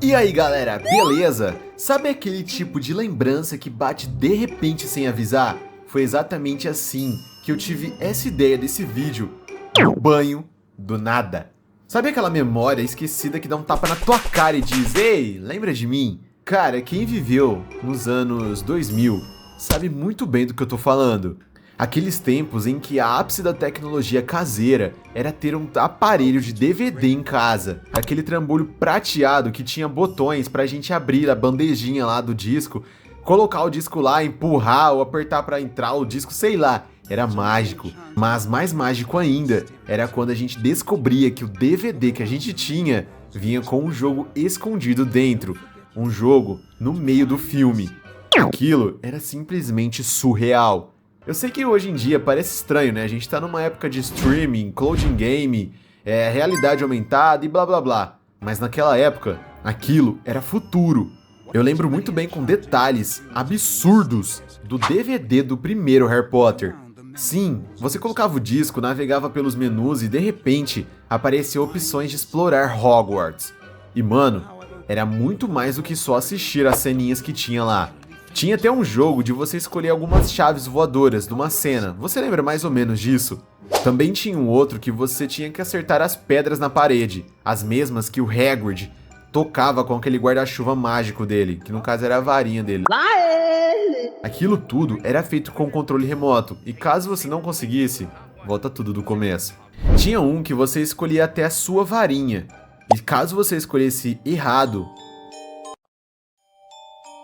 E aí galera, beleza? Sabe aquele tipo de lembrança que bate de repente sem avisar? Foi exatamente assim que eu tive essa ideia desse vídeo, no banho do nada. Sabe aquela memória esquecida que dá um tapa na tua cara e diz: "Ei, lembra de mim?" Cara, quem viveu nos anos 2000 sabe muito bem do que eu tô falando. Aqueles tempos em que a ápice da tecnologia caseira era ter um aparelho de DVD em casa. Aquele trambolho prateado que tinha botões pra gente abrir a bandejinha lá do disco, colocar o disco lá, empurrar ou apertar pra entrar o disco, sei lá. Era mágico. Mas mais mágico ainda era quando a gente descobria que o DVD que a gente tinha vinha com um jogo escondido dentro. Um jogo no meio do filme. Aquilo era simplesmente surreal. Eu sei que hoje em dia parece estranho, né? A gente tá numa época de streaming, cloud game, realidade aumentada e blá blá blá. Mas naquela época, aquilo era futuro. Eu lembro muito bem com detalhes absurdos do DVD do primeiro Harry Potter. Sim, você colocava o disco, navegava pelos menus e de repente apareciam opções de explorar Hogwarts. E mano, era muito mais do que só assistir as ceninhas que tinha lá. Tinha até um jogo de você escolher algumas chaves voadoras de uma cena. Você lembra mais ou menos disso? Também tinha um outro que você tinha que acertar as pedras na parede, as mesmas que o Hagrid tocava com aquele guarda-chuva mágico dele, que no caso era a varinha dele. Lá ele! Aquilo tudo era feito com controle remoto, e caso você não conseguisse, volta tudo do começo. Tinha um que você escolhia até a sua varinha, e caso você escolhesse errado,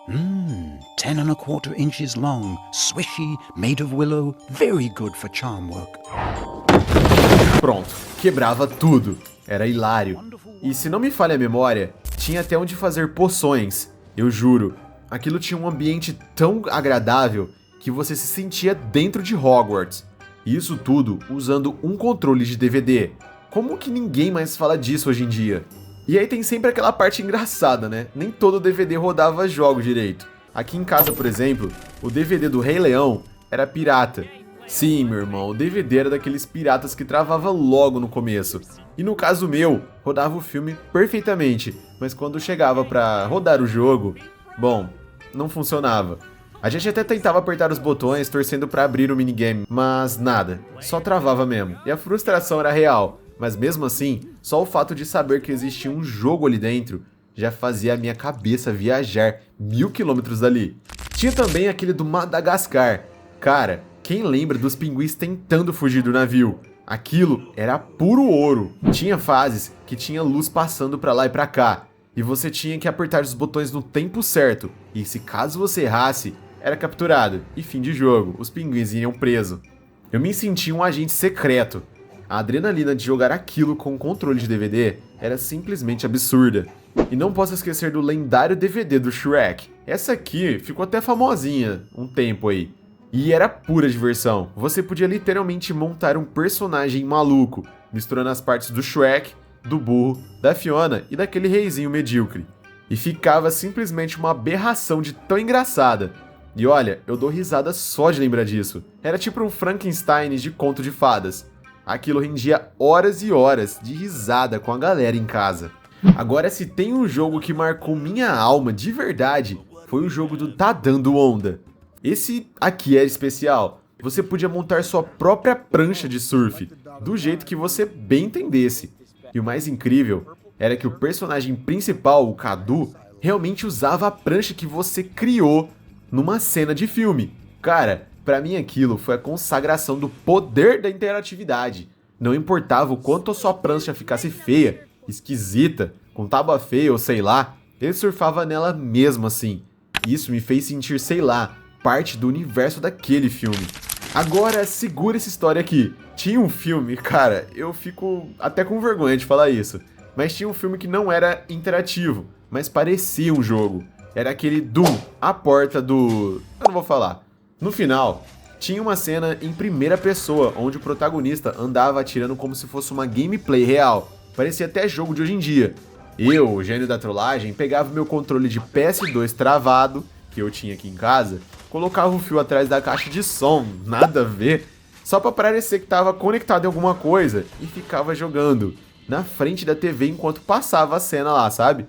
10 1/4 inches long, swishy, made of willow, very good for charm work. pronto, quebrava tudo. Era hilário. E se não me falha a memória, tinha até onde fazer poções. Eu juro, aquilo tinha um ambiente tão agradável que você se sentia dentro de Hogwarts. E isso tudo usando um controle de DVD. Como que ninguém mais fala disso hoje em dia? E aí tem sempre aquela parte engraçada, né? Nem todo DVD rodava jogos direito. Aqui em casa, por exemplo, o DVD do Rei Leão era pirata. Sim, meu irmão, o DVD era daqueles piratas que travava logo no começo. E no caso meu, rodava o filme perfeitamente, mas quando chegava pra rodar o jogo, bom, não funcionava. A gente até tentava apertar os botões torcendo pra abrir o minigame, mas nada, só travava mesmo. E a frustração era real, mas mesmo assim, só o fato de saber que existia um jogo ali dentro já fazia a minha cabeça viajar 1000 quilômetros dali. Tinha também aquele do Madagascar. Cara, quem lembra dos pinguins tentando fugir do navio? Aquilo era puro ouro. Tinha fases que tinha luz passando pra lá e pra cá, e você tinha que apertar os botões no tempo certo, e se caso você errasse, era capturado, e fim de jogo, os pinguins iriam preso. Eu me sentia um agente secreto. A adrenalina de jogar aquilo com controle de DVD era simplesmente absurda. E não posso esquecer do lendário DVD do Shrek. Essa aqui ficou até famosinha um tempo aí. E era pura diversão. Você podia literalmente montar um personagem maluco, misturando as partes do Shrek, do burro, da Fiona e daquele reizinho medíocre. E ficava simplesmente uma aberração de tão engraçada. E olha, eu dou risada só de lembrar disso. Era tipo um Frankenstein de conto de fadas. Aquilo rendia horas e horas de risada com a galera em casa. Agora, se tem um jogo que marcou minha alma de verdade, foi o jogo do Tá Dando Onda. Esse aqui era especial. Você podia montar sua própria prancha de surf, do jeito que você bem entendesse. E o mais incrível era que o personagem principal, o Cadu, realmente usava a prancha que você criou numa cena de filme. Cara, pra mim aquilo foi a consagração do poder da interatividade. Não importava o quanto a sua prancha ficasse feia, esquisita, com tábua feia ou sei lá, ele surfava nela mesmo assim. Isso me fez sentir, sei lá, parte do universo daquele filme. Agora, segura essa história aqui. Tinha um filme, cara, eu fico até com vergonha de falar isso, mas tinha um filme que não era interativo, mas parecia um jogo. Era aquele Doom, a porta do... eu não vou falar. No final, tinha uma cena em primeira pessoa, onde o protagonista andava atirando como se fosse uma gameplay real. Parecia até jogo de hoje em dia. Eu, o gênio da trollagem, pegava meu controle de PS2 travado, que eu tinha aqui em casa, colocava o fio atrás da caixa de som, nada a ver, só pra parecer que tava conectado em alguma coisa, e ficava jogando na frente da TV enquanto passava a cena lá, sabe?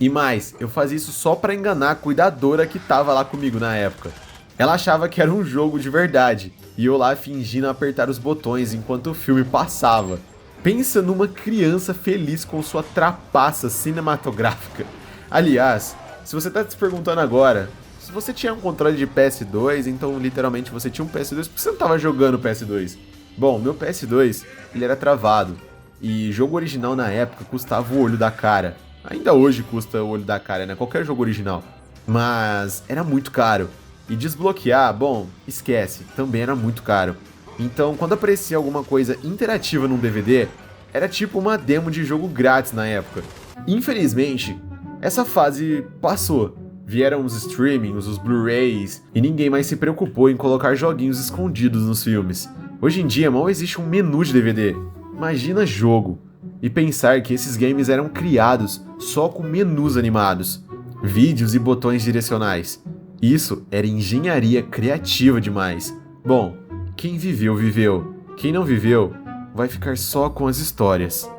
E mais, eu fazia isso só pra enganar a cuidadora que tava lá comigo na época. Ela achava que era um jogo de verdade, e eu lá fingindo apertar os botões enquanto o filme passava. Pensa numa criança feliz com sua trapaça cinematográfica. Aliás, se você tá se perguntando agora, se você tinha um controle de PS2, então literalmente você tinha um PS2, por que você não tava jogando PS2? Bom, meu PS2, ele era travado, e jogo original na época custava o olho da cara. Ainda hoje custa o olho da cara, né? Qualquer jogo original. Mas era muito caro. E desbloquear, bom, esquece, também era muito caro. Então, quando aparecia alguma coisa interativa num DVD, era tipo uma demo de jogo grátis na época. Infelizmente, essa fase passou. Vieram os streamings, os Blu-rays, e ninguém mais se preocupou em colocar joguinhos escondidos nos filmes. Hoje em dia, mal existe um menu de DVD. Imagina jogo. E pensar que esses games eram criados só com menus animados, vídeos e botões direcionais. Isso era engenharia criativa demais. Bom, quem viveu, viveu. Quem não viveu, vai ficar só com as histórias.